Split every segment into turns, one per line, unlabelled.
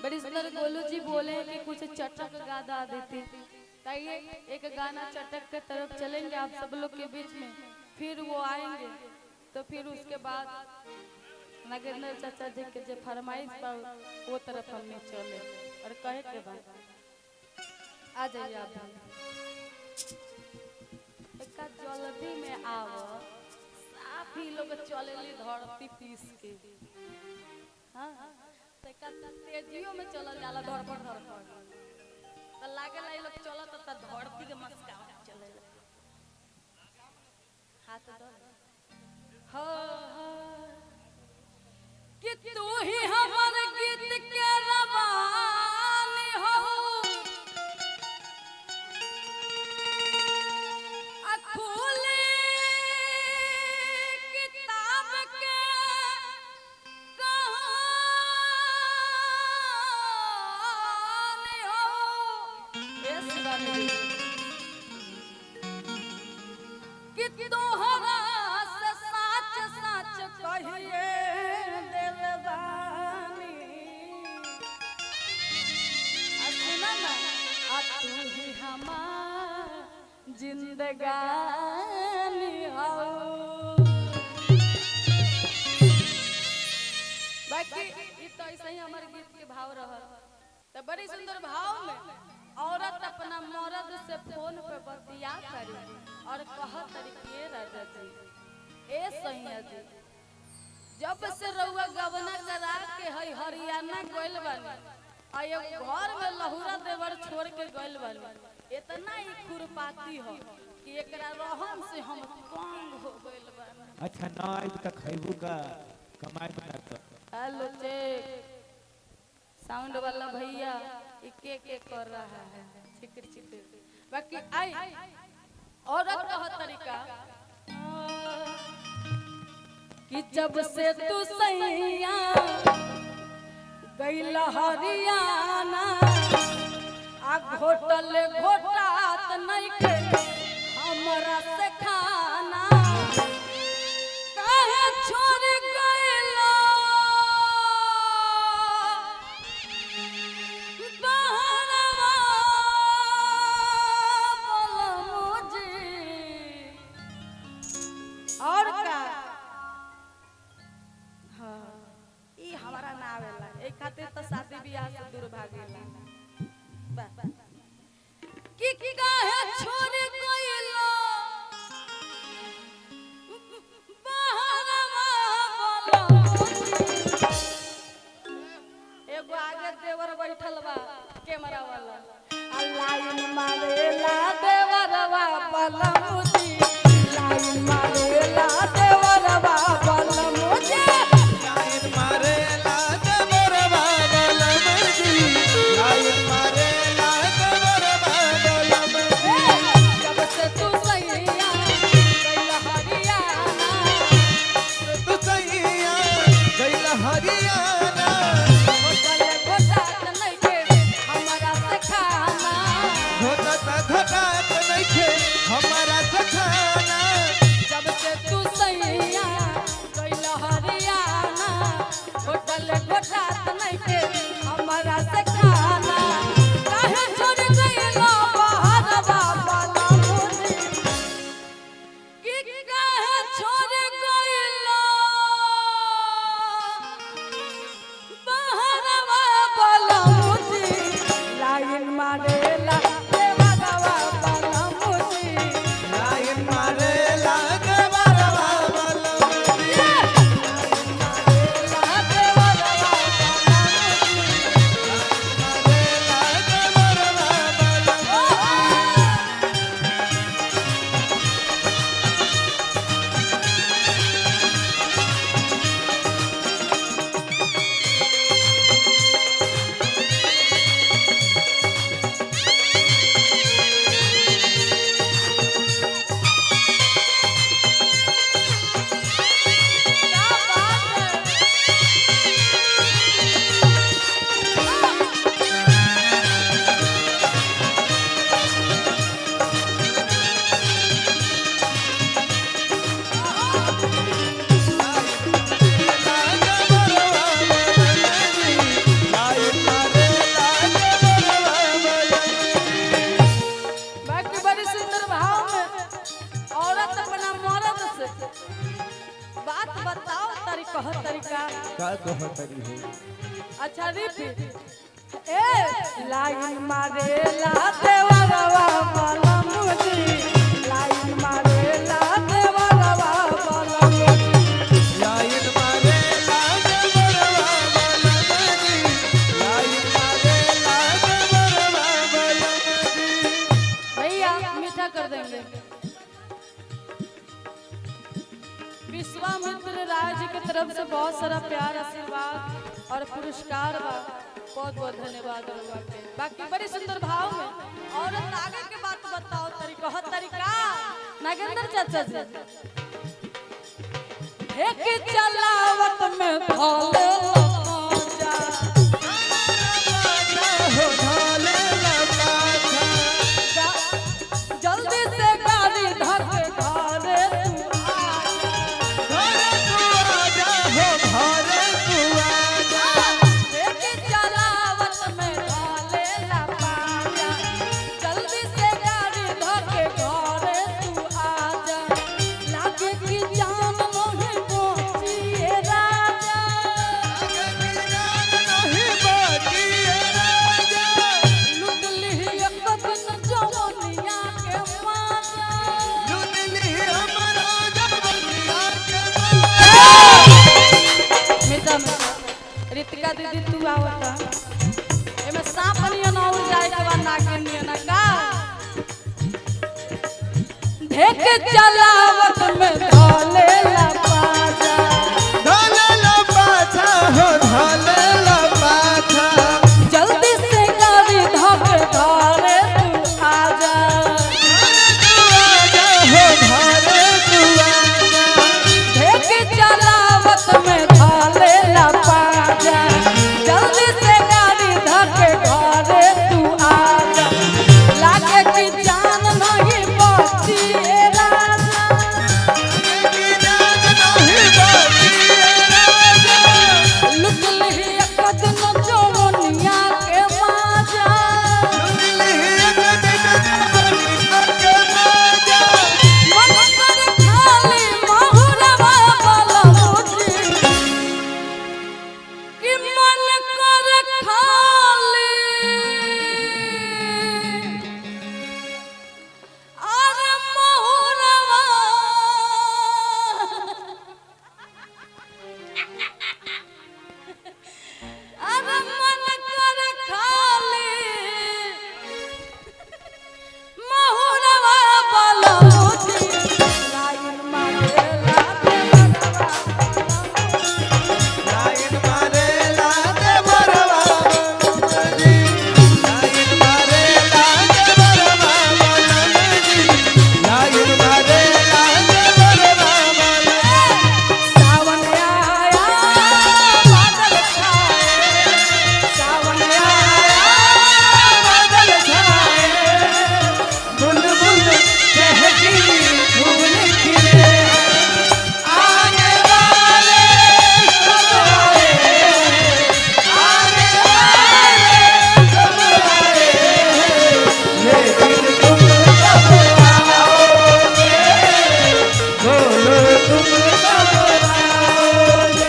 बड़ी सुंदर गोलू जी बोले कि कुछ चटक गा दा देते, ताइए एक गाना चटक के तरफ चलेंगे आप सब लोग के बीच में, फिर वो आएंगे तो फिर उसके बाद नागेंद्र चाचा जी के जो फरमाइश पर वो तरफ हमने चले और कहे के बाद आ जाइए आप एक जल्दी में आओ साफ ही लोग चलेली धरती पीस के। हाँ तेजियो में चलल जाला धड़पड़ धड़पड़ तो लागे ला लोग चलत त धरती के मस्का चले हाथ दो हो कि तू ही हमर गीत के रवानी हो अखुली किताब के कि तोहरा से सच सच कहिए दिल बानी सुना ना आ तू ही हमार जिंदगानी हो। बाकी ये तो ऐसे ही हमारे गीत के भाव रहल तो बड़ी सुंदर भाव में औरत अपना मर्द से फोन पे बतिया करी और कह तरीके राजा जी ए सैया जी जब से रउआ गवना करा के हई हरियाणा गइल बानी आ एगो घर में लहुरा देवर छोड़ के गइल बानी इतना ही खुरपाती हो कि एकरा रहन से हम तंग हो गइल बानी।
अच्छा ना आई त खइबू का कमाई बना तो
हेलो चेक साउंड वाला भैया के कर रहा है चिकर चिकर बाकी आई औरत का तरीका कि जब से तू सैया गइल हरियाणा आ घोटल घोटात नहीं के हमरा से खाना काहे छोड़ गइल और का हाँ ई हमारा ना आवेला ए खातिर तो शादी ब्याह से दूर भागेला कि काहे छोड़ गइलो बहरवा बोलो एगो आगे देवर बैठल बा कैमरा वाला अल्लाह मारेला देवरवा पलमुजी लाइन मारेला देवरवा पलमुजी
लाइन मारेला देवरवा पलमुजी लाइन मारेला देवरवा पलमुजी
जब से तू सैया गइल हरियाणा
तू सैया गइल हरियाणा
घोटल घोटात नहीं के हमरा से खाना
घोटात नइखे हमरा से खाना
जब से तू सैया गइल
तरी हो।
अच्छा रिपीट ए लाइन मारे ला देवरवा बलमुजी लाइन मारे ला देवरवा बलमुजी
लाइन मारे लागे बरवा बलमजी लाइन मारे लागे बरवा बलमजी।
भैया मीठा कर देंगे। विश्वामित्र राय जी की तरफ से बहुत सारा प्यार आशीर्वाद और पुरस्कार बा। बहुत बहुत धन्यवाद रउआ के। बाकी बड़ी सुंदर भाव में औरत आगे के बात बताओ तरीका नागेंद्र चाचा जी एक चलावत में भोले जा
हो ढाले लपाछा
जल्दी से गाड़ी धके घरे तू
घरे तू आजा हो घरे तू आजा।
एक चलावत में भोले लपाजा जल्दी से गाड़ी धके घरे तू आजा लागे कि जान नहीं बचिए राजा
नहीं बाकी राजा
लुट ली एक दिन जवनिया के माजा
लुटली हमरा जवनिया के
मिर्जा रितिका दीदी तू आवता एमे सांप नियन और जाए के बाद नागिन नियन का ढेक चलावत में ढोले लपाजा
ढाले लपाछा हो ढाले लपाछा
जल्दी से गाड़ी धके घरे तू आजा
हो घरे तू आजा।
ढेक चलावत में ढोले लपाजा जल्दी से गाड़ी धके घरे तू आजा लागे कि जान नहीं बचिए राजा
नहीं बाकी राजा
लुट ली एक दिन जवनिया के माजा
लुटली एक दिन जवनिया के माजा।
मन कर खाली महुरवा बलमुजी कि मन कर खाली अरे महुरवा अरे मन कर खाली महुरवा बलमुजी लाइन मारे देवरवा
लाइन मारे लागे बरवा बलमजी लाइन मारे लागे बरवा बलमजी लाइन मारे लागे बरवा बलमजी।
सावन आया बादल छाए सावन आया बादल छाए
बुलबुल चहकी फूल खिले आने वाले सब आए आने वाले सब आए लेकिन तुम कब आओगे बोलो तुम कब आओगे।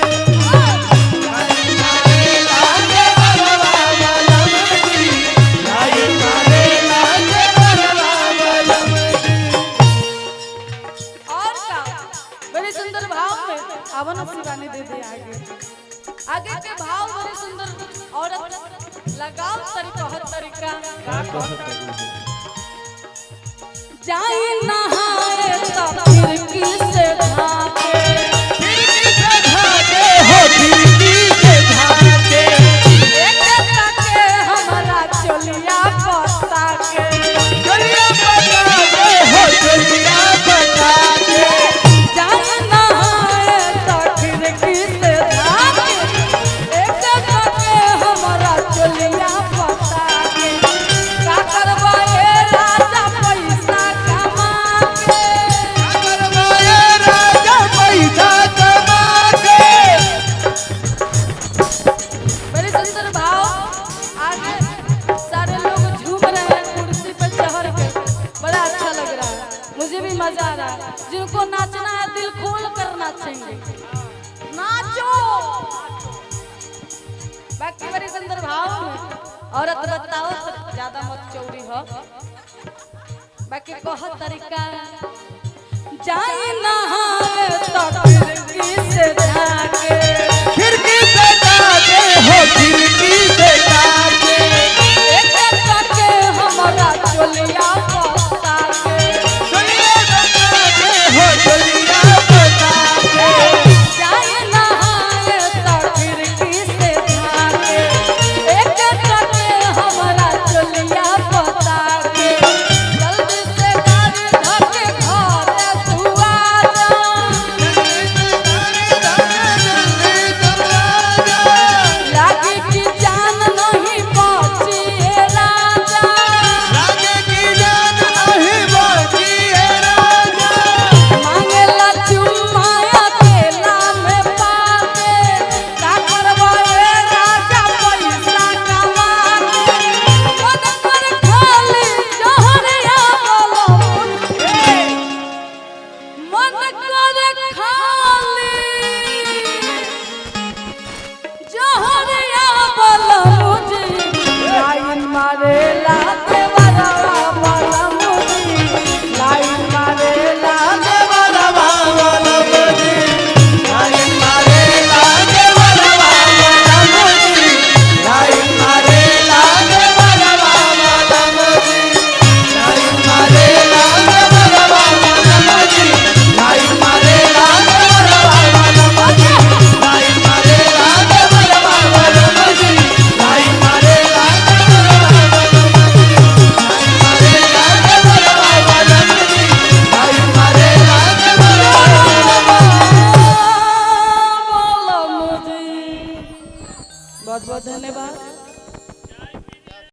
लाइन मारे लागे बरवा बलमजी लाइन मारे लागे बरवा बलमजी।
और का बड़े सुंदर भाव में आवन शिवानी दे दे आगे के भाव बड़े सुंदर औरत लगाओ तरीका
का कहत तरी हो।
जाई नहाए तो खिड़की से झांके
खिड़की से झाँके हो खिड़की से झाँके
एक ताके हमारा चोलिया पता के
चलिया बता दे हो चलिया बता दे
जाई नहाए तो खिड़की से झांके एक ताके हमारा चोलिया पता के का करबा ए राजा पैसा कमा के
अगर माया राजा पैसा कमा के
बड़े सुंदर भाव आगे सारे लोग झूम रहे हैं कुर्सी पर चढ़ के बड़ा अच्छा लग रहा है मुझे भी मजा आ रहा है जिनको नाचना है दिल खोल कर नाचेंगे नाचो बाकी बड़ी सुंदर भाव में औरत बताओ तो ज्यादा मत चौड़ी हो। बाकी कह तरीका जाए नहाए तो खिड़की से झाके,
खिड़की से झाके हो खिड़की से झाके,
एक टके हमारा चोलिया पता के,
चोलिया पता के हो चोलिया पता के,
जाए नहाए तो खिड़की से झाके, एक टके हमारा चोलिया पता के, जल्दी से गाड़ी धके घरे तू आ जा, लागे कि जान नहीं बची ए राजा,
लागे की जान नहीं बची है राजा,
मांगेला चुम्मा अकेला में पाके, का करबो ए राजा पैसा कमा के, मन पर खाली जहरिया बोलो मन कर खाली जहरिया बोलो मुझे, लाइन मारेला देवरवा बोलो मुझे, लाइन मारेला
देवरवा वाला मुझे, लाइन मारे लागे वरवा वाला मुझे, लाइन मारे लागे वरवा वाला मुझे, लाइन मारे लागे वरवा वाला मुझे, लाइन मारे लागे वरवा वाला मुझे, लाइन मारे लागे वरवा वाला मुझे, लाइन मारे लागे वरवा वाला मुझे, लाइन मारे लागे वरवा वाला मुझे, लाइन मारे लागे वरवा
बोलो मुझे। बहुत बहुत धन्यवाद।